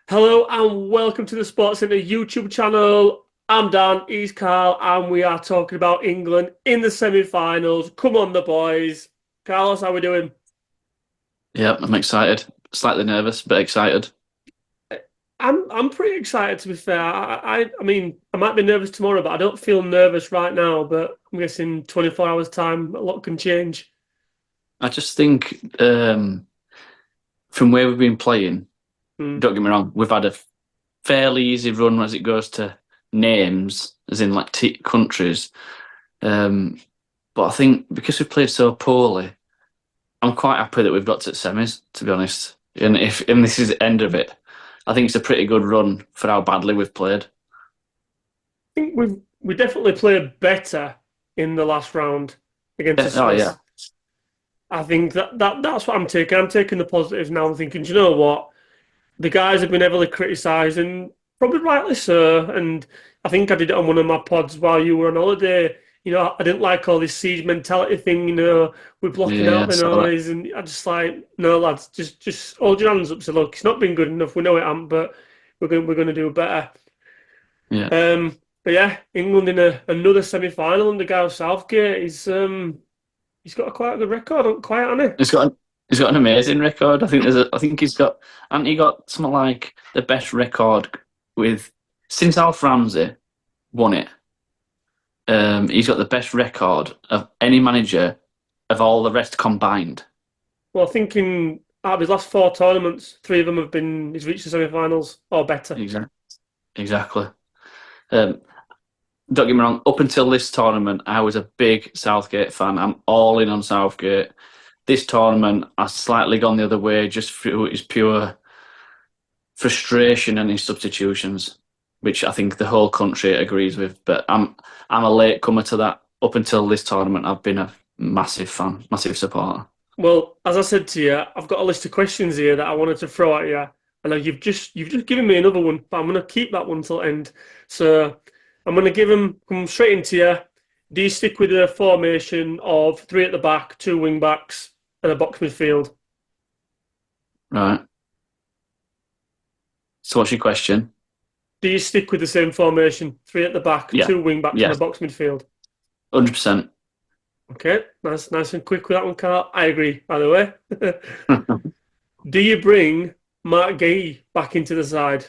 Hello and welcome to the Sports Centre YouTube channel. I'm Dan, he's Carl, and we are talking about England in the semi-finals. Come on, the boys. Carlos, how we doing? Yeah, I'm excited. Slightly nervous, but excited. I'm pretty excited to be fair. I mean, I might be nervous tomorrow, but I don't feel nervous right now. But I'm guessing 24 hours time, a lot can change. I just think from where we've been playing, Hmm. don't get me wrong, we've had a fairly easy run as it goes to names, as in like countries. Um, but I think because we've played so poorly, I'm quite happy that we've got to semis, to be honest. And this is the end of it, I think it's a pretty good run for how badly we've played. I think we definitely played better in the last round against the Oh yeah, Swiss. I think that's what I'm taking. I'm taking the positives now. I'm thinking, do you know what? The guys have been heavily criticised, and probably rightly so. And I think I did it on one of my pods while you were on holiday. I didn't like all this siege mentality thing. We're blocking yeah, out I the saw that. noise, and I just like, no, lads, just hold your hands up. Say, look, it's not been good enough. We know it hasn't, but we're going to do better. Yeah, But yeah, England in another semi-final under Gareth Southgate. He's got a quite a good record, quite, hasn't he? he's got he's got an amazing record. I think he's got, and he got something like the best record with since Alf Ramsey won it. He's got the best record of any manager of all the rest combined. Well, thinking out of his last four tournaments, three of them have been he's reached the semi-finals or better. Exactly. Exactly. Um, don't get me wrong. Up until this tournament, I was a big Southgate fan. I'm all in on Southgate. This tournament, I've slightly gone the other way, just through his pure frustration and his substitutions, which I think the whole country agrees with. But I'm a late comer to that. Up until this tournament, I've been a massive fan, massive supporter. Well, as I said to you, I've got a list of questions here that I wanted to throw at you, and you've just given me another one, but I'm going to keep that one till end. So I'm going to come straight into you. Do you stick with the formation of three at the back, two wing backs, and a box midfield? Right. So what's your question? Do you stick with the same formation, three at the back, Yeah. two wing backs, and a Yes. box midfield? 100%. Okay, nice and quick with that one, Carl. I agree, by the way. Do you bring Mark Gay back into the side?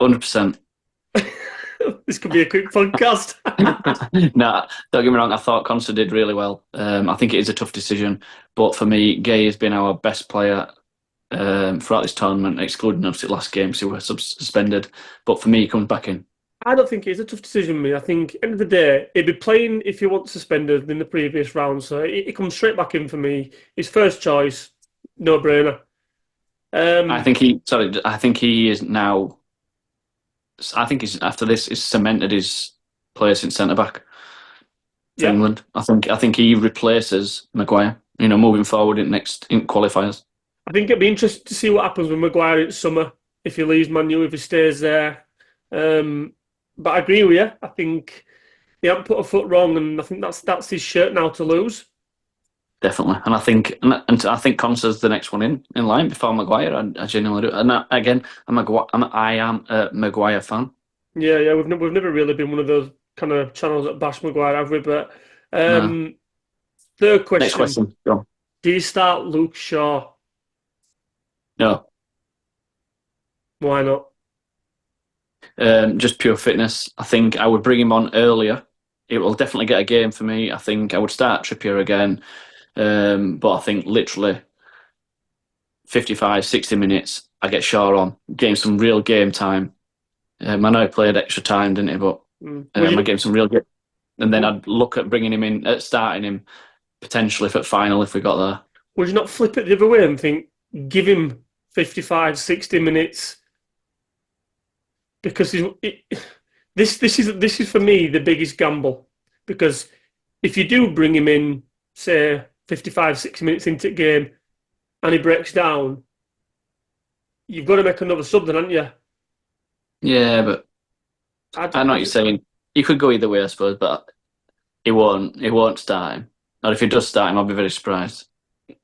100%. This could be a quick podcast. No, don't get me wrong. I thought Conser did really well. I think it is a tough decision, but for me, Gay has been our best player throughout this tournament, excluding obviously last game, so we were suspended. But for me, he comes back in. I don't think it's a tough decision, me. I think end of the day, he'd be playing if he wants suspended in the previous round, so he comes straight back in for me. His first choice, no brainer. I Um, think he. Sorry, I think he is now. I think he's after this. He's cemented his place in centre back for yeah, England. I think he replaces Maguire. You know, moving forward in qualifiers. I think it'd be interesting to see what happens with Maguire in summer if he leaves Man U, if he stays there. Um, but I agree with you. I think he haven't put a foot wrong, and I think that's his shirt now to lose. Definitely, and I think Conser's the next one in line before Maguire. I genuinely do. And again, I am a Maguire fan. Yeah. We've never really been one of those kind of channels that bash Maguire, have we? But No. um, third Next question: question. Go. do you start Luke Shaw? No. Why not? Just pure fitness. I think I would bring him on earlier. It will definitely get a game for me. I think I would start Trippier again. But I think literally 55, 60 minutes, I get Shaw on, getting some real game time. I know he played extra time, didn't he? But Would I you gave him some real game. And then would I'd look at bringing him in, at starting him potentially for final if we got there. would you not flip it the other way and think give him 55, 60 minutes because this is for me the biggest gamble because if you do bring him in, say 55, 60 minutes into the game and he breaks down, you've got to make another sub then, haven't you? Yeah, but I, I know I, what you're saying. You could go either way, I suppose, but he won't. He won't start him. Or if he does start him, I'll be very surprised.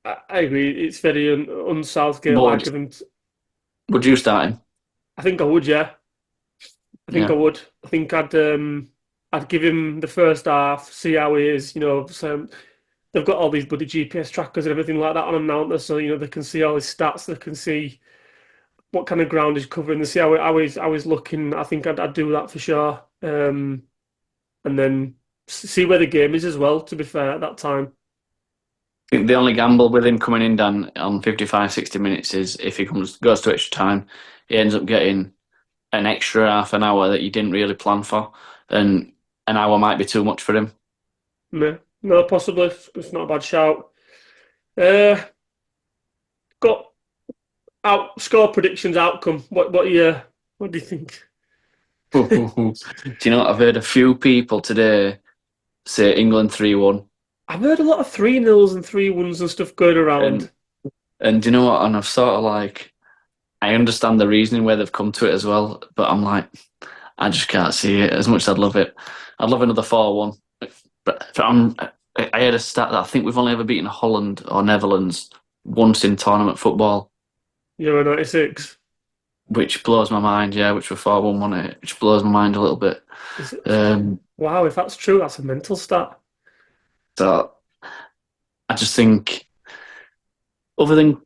I agree. It's very un But Southgate like of him. would you start him? I think I would, yeah. I think I Yeah. would. I think I'd give him the first half, see how he is. So they've got all these bloody GPS trackers and everything like that on him now, aren't they? So they can see all his stats. They can see what kind of ground he's covering. They see how he's looking. I think I'd do that for sure. And then see where the game is as well. To be fair, at that time. I think the only gamble with him coming in Dan on 55, 60 minutes is if he goes to extra time, he ends up getting an extra half an hour that you didn't really plan for, and an hour might be too much for him. Yeah. No, possibly. It's not a bad shout. Uh, got out score predictions outcome. What do you think? Do you know what? I've heard a few people today say England 3-1, I've heard a lot of 3-0s and 3-1s and stuff going around. and do you know what? And I've sort of like I understand the reasoning where they've come to it as well, but I'm like I just can't see it as much as I'd love it. I'd love another 4-1, but I had a stat that I think we've only ever beaten Holland or Netherlands once in tournament football, Euro 96. which blows my mind. Yeah, which were 4-1, wasn't it? Which blows my mind a little bit. Is it? Um, Wow, if that's true, that's a mental stat. so I just think, other than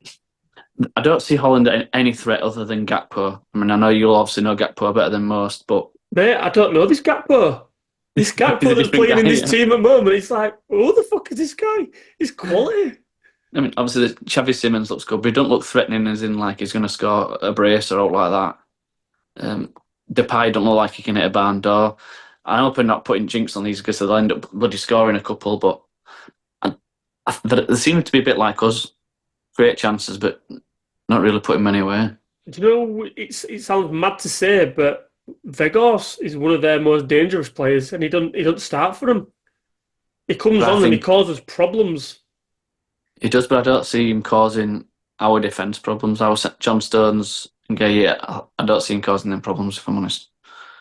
I don't see Holland any threat other than Gakpo. I mean, I know you'll obviously know Gakpo better than most, but Mate, I don't know this Gakpo. This he's Gakpo a that's different playing guy. in this Yeah. team at the moment, it's like, who the fuck is this guy? He's quality. I mean, obviously, Xavi Simons looks good, but he don't look threatening as in like he's going to score a brace or out like that. Depay don't look like he can hit a barn door. I hope I'm not putting jinx on these because they'll end up bloody scoring a couple, but they seem to be a bit like us. Great chances, but not really putting many away. Do you know, it sounds mad to say, but Vegos is one of their most dangerous players, and he doesn't start for them. He comes But I on and he think causes problems. he does, but I don't see him causing our defence problems. John Stones and Gay, I don't see him causing them problems, if I'm honest.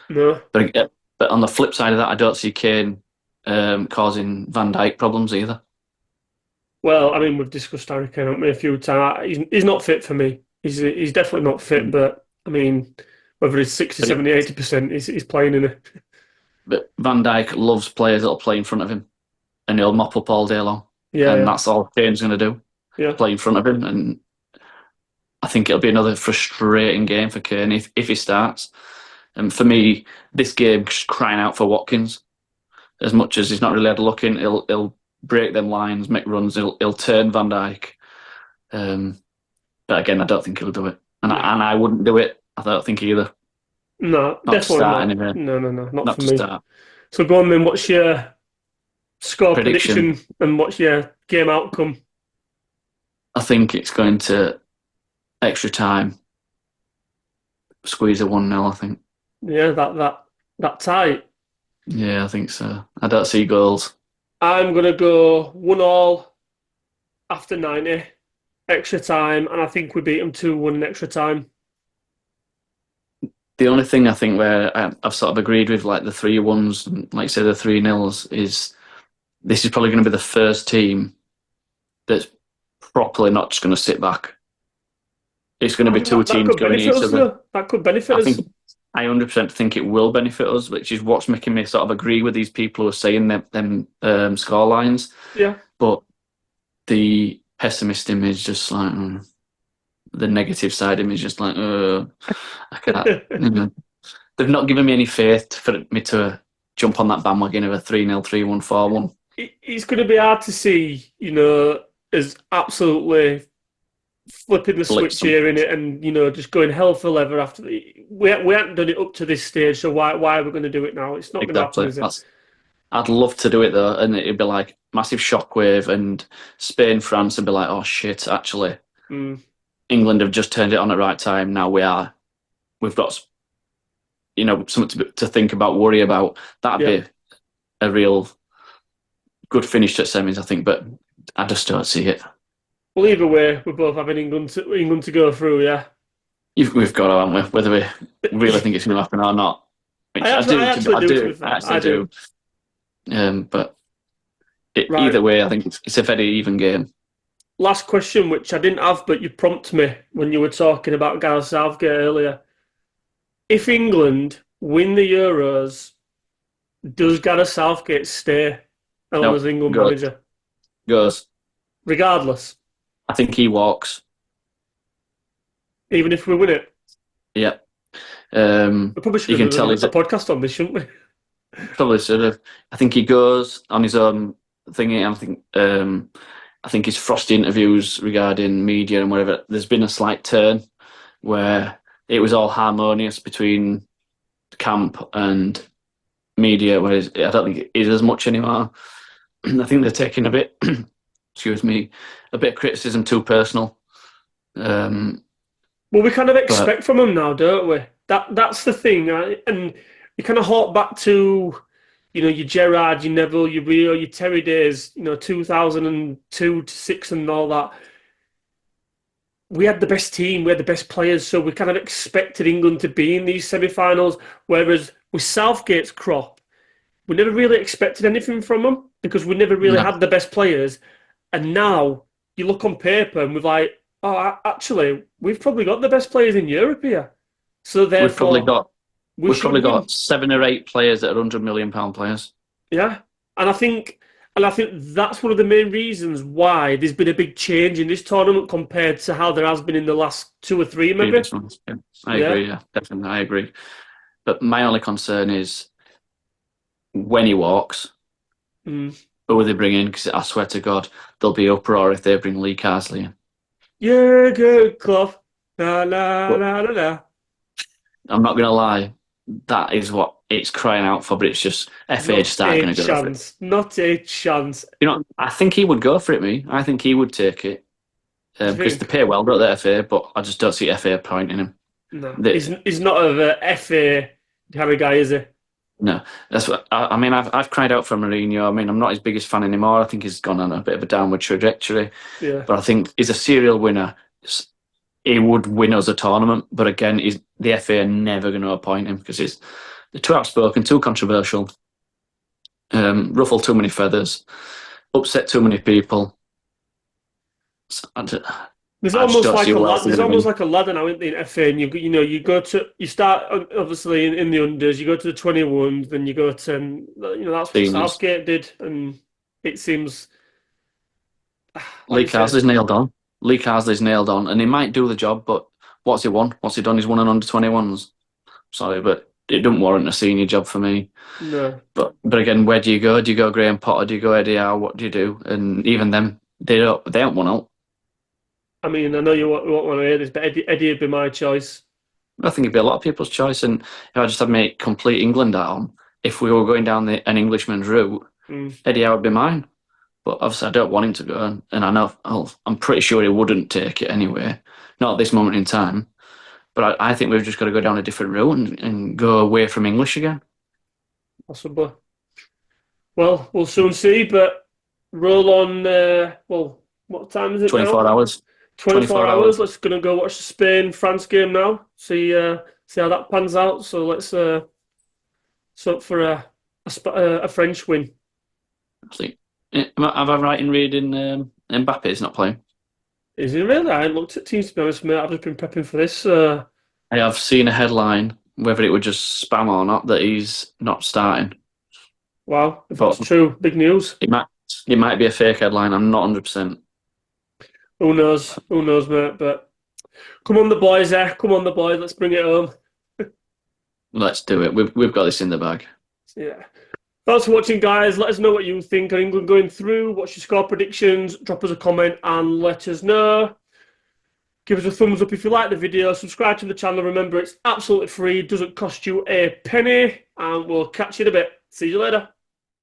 No. But on the flip side of that, I don't see Kane causing Van Dijk problems either. Well, I mean, we've discussed Harry Kane, haven't we, a few times. He's not fit for me. He's definitely not fit, but I mean, whether he's 60, But, 70, 80%, he's playing in it. but Van Dijk loves players that'll play in front of him, and he'll mop up all day long, Yeah, and yeah, that's all Kane's going to do, yeah. play in front of him. And I think it'll be another frustrating game for Kane if he starts. And for me, this game is crying out for Watkins. As much as he's not really had a look in, he'll break them lines, make runs. He'll turn Van Dijk. But again, I don't think he'll do it, and I wouldn't do it. I don't think either. No, Not to definitely start not. anyway. No, no, no, not Not for to me. start. So go on then, what's your score Prediction. prediction and what's your game outcome? I think it's going to extra time. Squeeze a 1-0, I think. Yeah, that tight. Yeah, I think so. I don't see goals. I'm gonna go 1-1 after 90, extra time, and I think we beat them 2-1 in extra time. The only thing I think where I've sort of agreed with like the 3-1s, and like say the 3-0s, is this is probably going to be the first team that's properly not just going to sit back. It's going to I be think two that teams could going at benefit each us, other. though. That could benefit I us. think I 100% think it will benefit us, which is what's making me sort of agree with these people who are saying them score lines. Yeah. But the pessimist in me is just like the negative side of me is just like I can't. They've not given me any faith for me to jump on that bandwagon of a 3-0, 3-1, 4-1. It's going to be hard to see, as absolutely flipping the Blitz switch them. here in it and, just going hell for leather after we haven't done it up to this stage, so why are we going to do it now? It's not going to happen, Exactly. is it? I'd love to do it though, and it'd be like massive shockwave, and Spain, France would be like, oh shit, actually, Mm. England have just turned it on at the right time. Now we've got something to think about, worry about. That'd Yeah. be a real good finish to semis, I think, but I just don't see it. Well, either way, we're both having England to go through, yeah. We've got to, haven't we? Whether we really think it's going to happen or not. Which I actually do, to be fair. I actually I do. But Right. either way, I think it's a very even game. Last question, which I didn't have, but you prompted me when you were talking about Gareth Southgate earlier. if England win the Euros, does Gareth Southgate stay on as No, England goes, manager? goes. Regardless, I think he walks. even if we win it. Yeah. We probably should You have can done tell he's a podcast on this, shouldn't we? probably sort of. I think he goes on his own thingy. I think his frosty interviews regarding media and whatever. There's been a slight turn where it was all harmonious between camp and media, whereas I don't think it is as much anymore. I think they're taking a bit, excuse me, a bit of criticism too personal. Well, we kind of But expect from them now, don't we? That's the thing, and you kind of hark back to, your Gerrard, your Neville, your Rio, your Terry days, 2002 to six and all that. We had the best team, we had the best players, so we kind of expected England to be in these semi-finals. Whereas with Southgate's crop, we never really expected anything from them because we never really no, had the best players. And now you look on paper and we're like, oh, actually, we've probably got the best players in Europe here. So we've probably therefore, got we we've should probably win. got 7 or 8 players that are £100 million players. Yeah. And I think that's one of the main reasons why there's been a big change in this tournament compared to how there has been in the last two or three, maybe. Previous ones. Yeah, I Yeah. agree. Yeah, definitely, I agree. But my only concern is when he walks, Mm. who will they bring in? Because I swear to God, there'll be uproar if they bring Lee Carsley in. Yeah, good club. La la But la la la. I'm not going to lie, that is what it's crying out for. But it's just FA Not just aren't a going to go for it. chance. Not a chance. I think he would go for it. Me, I think he would take it Do you because they think? pay well, don't they, FA? But I just don't see FA appointing him. No. He's, They, he's not a FA kind of guy, is he? no, that's what I mean. I've cried out for Mourinho. I mean, I'm not his biggest fan anymore. I think he's gone on a bit of a downward trajectory. Yeah. But I think he's a serial winner. He would win us a tournament. But again, the FA are never going to appoint him because they're too outspoken, too controversial, ruffle too many feathers, upset too many people. So There's I just almost don't see like a who else lad. is There's going to almost win. like a ladder now in FA, and you start obviously in the unders. You go to the 21s, then you go to that's what Seniors. Southgate did, and it seems like Lee you said, Carsley's nailed on. Lee Carsley's nailed on, and he might do the job. But what's he won? What's he done? He's won an under 21s. Sorry, but it doesn't warrant a senior job for me. no. But again, where do you go? Do you go Graham Potter? Do you go Eddie Howe? What do you do? And even them, they don't want out. I mean, I know you won't want to hear this, but Eddie would be my choice. I think it'd be a lot of people's choice. And if I just had to make complete England at home, if we were going down an Englishman's route, Mm. Eddie Howe would be mine. But obviously, I don't want him to go, and I'm pretty sure he wouldn't take it anyway. Not at this moment in time. But I think we've just got to go down a different route and go away from English again. Possibly. Well, we'll soon see. But roll on. What time is it now? 24 hours. 24 24 hours. hours. Let's gonna go watch the Spain France game now. See how that pans out. So let's up for a French win. See. Have I right in reading Mbappe's not playing? Is he really? I haven't looked at teams to be honest, mate. I've just been prepping for this. I have seen a headline, whether it was just spam or not, that he's not starting. Wow, if But that's true, big news. it might be a fake headline. I'm not 100%. Who knows? Who knows, mate? But come on, the boys, Come on, the boys. Let's bring it home. Let's do it. We've got this in the bag. Yeah. Thanks for watching, guys. Let us know what you think of England going through. What's your score predictions? Drop us a comment and let us know. Give us a thumbs up if you like the video. Subscribe to the channel. Remember, it's absolutely free. Doesn't cost you a penny. And we'll catch you in a bit. See you later.